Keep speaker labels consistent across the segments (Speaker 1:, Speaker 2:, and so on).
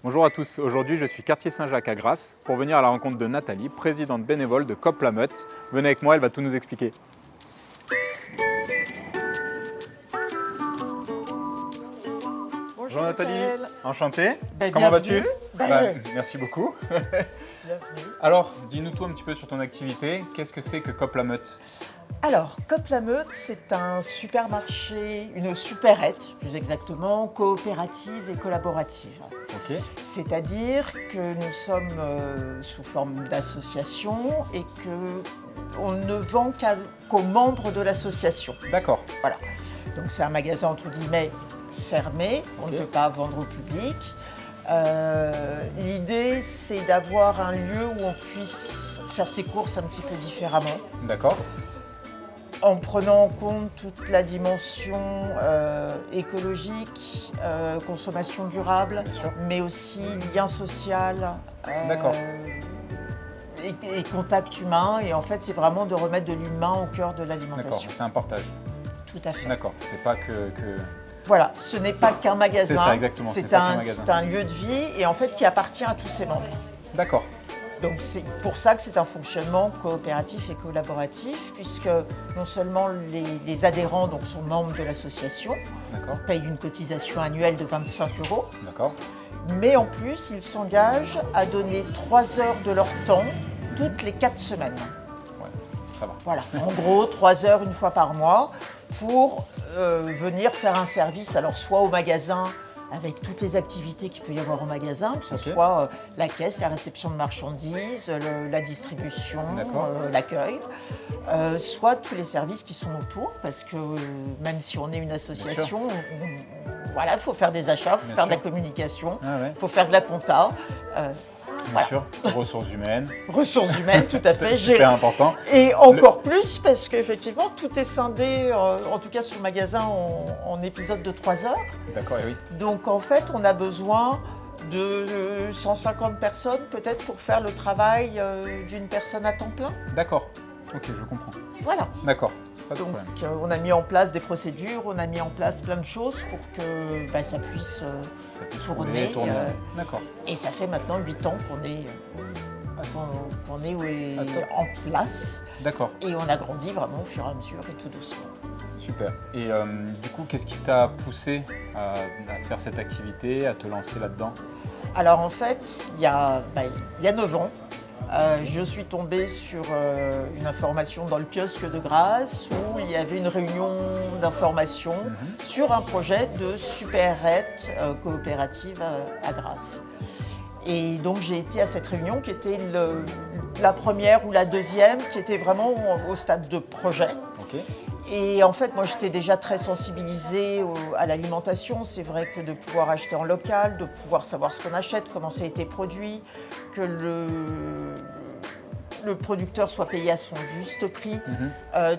Speaker 1: Bonjour à tous, aujourd'hui je suis quartier Saint-Jacques à Grasse pour venir à la rencontre de Nathalie, présidente bénévole de Coop La Meute. Venez avec moi, elle va tout nous expliquer. Bonjour Nathalie, enchantée. Comment vas-tu? Merci beaucoup.
Speaker 2: Bienvenue.
Speaker 1: Alors, dis-nous tout un petit peu sur ton activité. Qu'est-ce que c'est que Coop La Meute?
Speaker 2: Alors, Coop La Meute, c'est un supermarché, une supérette, plus exactement, coopérative et collaborative.
Speaker 1: Ok.
Speaker 2: C'est-à-dire que nous sommes sous forme d'association et qu'on ne vend qu'aux membres de l'association.
Speaker 1: D'accord.
Speaker 2: Voilà. Donc c'est un magasin entre guillemets fermé, on
Speaker 1: Ok.
Speaker 2: ne peut pas vendre au public. L'idée, c'est d'avoir un lieu où on puisse faire ses courses un petit peu différemment,
Speaker 1: D'accord.
Speaker 2: en prenant en compte toute la dimension écologique, consommation durable,
Speaker 1: Bien sûr.
Speaker 2: mais aussi lien social
Speaker 1: D'accord.
Speaker 2: et contact humain. Et en fait, c'est vraiment de remettre de l'humain au cœur de
Speaker 1: D'accord,
Speaker 2: l'alimentation.
Speaker 1: c'est un partage.
Speaker 2: Tout à fait.
Speaker 1: D'accord, c'est pas que...
Speaker 2: Voilà, ce n'est pas qu'un magasin,
Speaker 1: C'est ça, exactement, c'est
Speaker 2: c'est
Speaker 1: pas qu'un magasin.
Speaker 2: un lieu de vie et en fait qui appartient à tous ses membres.
Speaker 1: D'accord.
Speaker 2: Donc c'est pour ça que c'est un fonctionnement coopératif et collaboratif, puisque non seulement les adhérents donc, sont membres de l'association,
Speaker 1: D'accord.
Speaker 2: payent une cotisation annuelle de 25 €,
Speaker 1: D'accord.
Speaker 2: mais en plus ils s'engagent à donner 3 heures de leur temps toutes les 4 semaines.
Speaker 1: Ouais, ça va.
Speaker 2: Voilà, en gros 3 heures une fois par mois pour venir faire un service, alors soit au magasin avec toutes les activités qu'il peut y avoir au magasin, que ce
Speaker 1: Ok.
Speaker 2: soit la caisse, la réception de marchandises, la didistribution,
Speaker 1: D'accord.
Speaker 2: l'accueil, soit tous les services qui sont autour, parce que même si on est une association, voilà, il faut faire des achats, il faut
Speaker 1: Bien
Speaker 2: faire de la
Speaker 1: sûr.
Speaker 2: communication,
Speaker 1: Ah ouais,
Speaker 2: il faut faire de la compta,
Speaker 1: bien
Speaker 2: voilà.
Speaker 1: sûr. Ressources humaines,
Speaker 2: ressources humaines, tout à fait,
Speaker 1: c'est super important.
Speaker 2: et encore plus parce qu'effectivement, tout est scindé, en tout cas sur le magasin, en épisodes de 3 heures.
Speaker 1: D'accord, et oui.
Speaker 2: Donc en fait, on a besoin de 150 personnes peut-être pour faire le travail d'une personne à temps plein.
Speaker 1: D'accord. Ok, je comprends.
Speaker 2: Voilà.
Speaker 1: D'accord, pas de
Speaker 2: Donc
Speaker 1: problème.
Speaker 2: on a mis en place des procédures, on a mis en place plein de choses pour que ça puisse
Speaker 1: Ça peut
Speaker 2: tourner.
Speaker 1: tourner. D'accord.
Speaker 2: Et ça fait maintenant 8 ans qu'on est,
Speaker 1: Ah, top.
Speaker 2: en place.
Speaker 1: D'accord,
Speaker 2: Et on a grandi vraiment au fur et à mesure et tout doucement.
Speaker 1: super. Et du coup, qu'est-ce qui t'a poussé à faire cette activité, à te lancer là-dedans?
Speaker 2: Alors en fait, il y a 9 ans, je suis tombée sur une information dans le kiosque de Grasse où il y avait une réunion d'information sur un projet de supérette coopérative à Grasse. Et donc j'ai été à cette réunion qui était la première ou la deuxième, qui était vraiment au stade de projet.
Speaker 1: Ok.
Speaker 2: Et en fait, moi, j'étais déjà très sensibilisée à l'alimentation. C'est vrai que de pouvoir acheter en local, de pouvoir savoir ce qu'on achète, comment ça a été produit, que le producteur soit payé à son juste prix.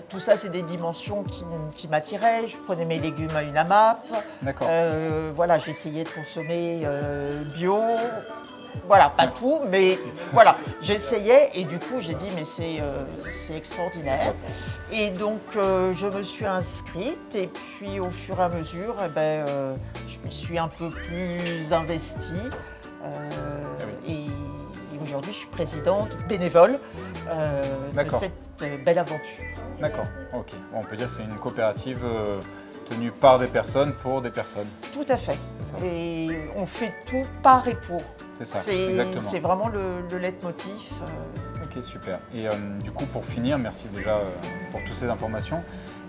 Speaker 2: Tout ça, c'est des dimensions qui m'attiraient. Je prenais mes légumes à une AMAP.
Speaker 1: D'accord.
Speaker 2: Voilà, j'essayais de consommer bio. Voilà, pas tout, mais voilà, j'essayais et du coup j'ai dit mais c'est extraordinaire. Et donc je me suis inscrite et puis au fur et à mesure, je me suis un peu plus investie et aujourd'hui je suis présidente bénévole de
Speaker 1: D'accord.
Speaker 2: cette belle aventure.
Speaker 1: D'accord, ok. Bon, on peut dire que c'est une coopérative tenue par des personnes pour des personnes.
Speaker 2: Tout à fait.
Speaker 1: C'est ça.
Speaker 2: Et on fait tout par et pour.
Speaker 1: C'est ça, exactement.
Speaker 2: C'est vraiment le leitmotiv.
Speaker 1: Ok, super. Et du coup, pour finir, merci déjà pour toutes ces informations.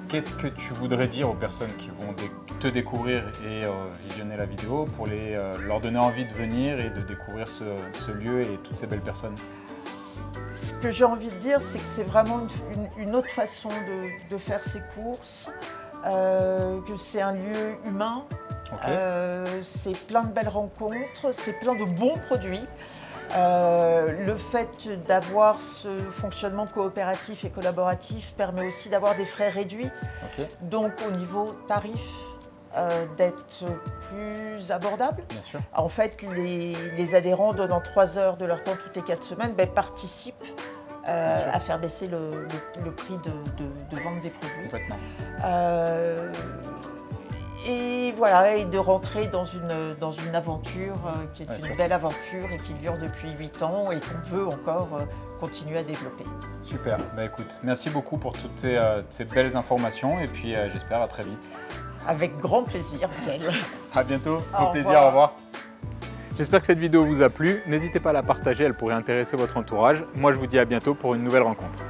Speaker 1: Qu'est-ce que tu voudrais dire aux personnes qui vont te découvrir et visionner la vidéo pour leur donner envie de venir et de découvrir ce lieu et toutes ces belles personnes?
Speaker 2: Ce que j'ai envie de dire, c'est que c'est vraiment une autre façon de faire ses courses, que c'est un lieu humain.
Speaker 1: Ok.
Speaker 2: C'est plein de belles rencontres, c'est plein de bons produits. Le fait d'avoir ce fonctionnement coopératif et collaboratif permet aussi d'avoir des frais réduits.
Speaker 1: Ok,
Speaker 2: Donc au niveau tarif, d'être plus abordable.
Speaker 1: bien sûr.
Speaker 2: En fait, les adhérents donnant 3 heures de leur temps toutes les 4 semaines participent à faire baisser le prix de vente des produits.
Speaker 1: Complètement.
Speaker 2: Et voilà, et de rentrer dans une aventure qui est une belle aventure et qui dure depuis 8 ans et qu'on veut encore continuer à développer.
Speaker 1: Super, bah écoute, merci beaucoup pour toutes ces belles informations et puis j'espère à très vite.
Speaker 2: Avec grand plaisir, Miguel.
Speaker 1: À bientôt, au plaisir, au revoir. J'espère que cette vidéo vous a plu, n'hésitez pas à la partager, elle pourrait intéresser votre entourage. Moi je vous dis à bientôt pour une nouvelle rencontre.